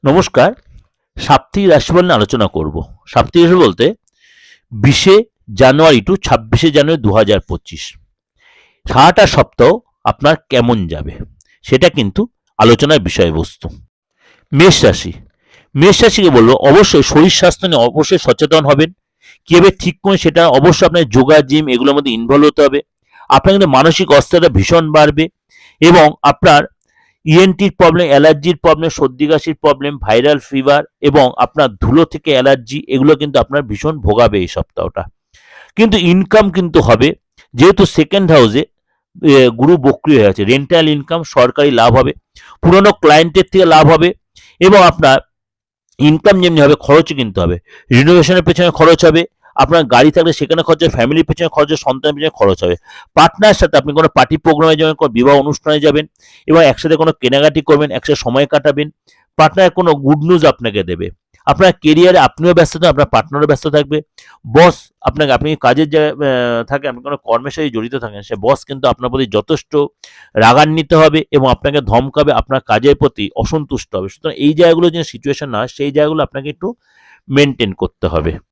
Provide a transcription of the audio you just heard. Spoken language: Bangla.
নমস্কার। সাপ্তাহিক রাশিফল নিয়ে আলোচনা করব। সাপ্তাহিক রাশি বলতে 20শে জানুয়ারি টু 26শে জানুয়ারি 2025 সারাটা সপ্তাহ আপনার কেমন যাবে সেটা কিন্তু আলোচনার বিষয়বস্তু। মেষ রাশি, মেষ রাশিকে বলবো অবশ্যই শরীর স্বাস্থ্য নিয়ে অবশ্যই সচেতন হবেন। কীভাবে ঠিক করে সেটা অবশ্যই আপনার যোগা জিম এগুলোর মধ্যে ইনভলভ হতে হবে। আপনার কিন্তু মানসিক অস্থিরতা ভীষণ বাড়বে এবং আপনার ইএনটির প্রবলেম, অ্যালার্জির প্রবলেম, সর্দি কাশির প্রবলেম, ভাইরাল ফিভার এবং আপনার ধুলো থেকে অ্যালার্জি এগুলো কিন্তু আপনার ভীষণ ভোগাবে এই সপ্তাহটা। কিন্তু ইনকাম কিন্তু হবে, যেহেতু সেকেন্ড হাউসে গুরু বক্রি হয়ে আছে, রেন্টাল ইনকাম, সরকারি লাভ হবে, পুরনো ক্লায়েন্টের থেকে লাভ হবে এবং আপনার ইনকাম যেমনি হবে খরচও কিন্তু হবে। রিনোভেশনের পেছনে খরচ হবে, আপনার গাড়ি থাকলে সেখানে খরচ হবে, ফ্যামিলির পেছনে খরচ হবে, সন্তানের পেছনে খরচ হবে। পার্টনারের সাথে আপনি কোনো পার্টি প্রোগ্রামে যাবেন, কোনো বিবাহ অনুষ্ঠানে যাবেন এবং একসাথে কোনো কেনাকাটি করবেন, একসাথে সময় কাটাবেন। পার্টনার কোনো গুড নিউজ আপনাকে দেবে। আপনার কেরিয়ারে আপনিও ব্যস্ত থাকবেন, আপনার পার্টনারও ব্যস্ত থাকবে। বস আপনাকে, আপনি কাজের জায়গায় থাকে, আপনি কোনো কর্মের সাথে জড়িত থাকেন, সে বস কিন্তু আপনার প্রতি যথেষ্ট রাগান্বিত হবে এবং আপনাকে ধমকাবে, আপনার কাজের প্রতি অসন্তুষ্ট হবে। সুতরাং এই জায়গাগুলো যে সিচুয়েশন না হয় সেই জায়গাগুলো আপনাকে একটু মেনটেন করতে হবে।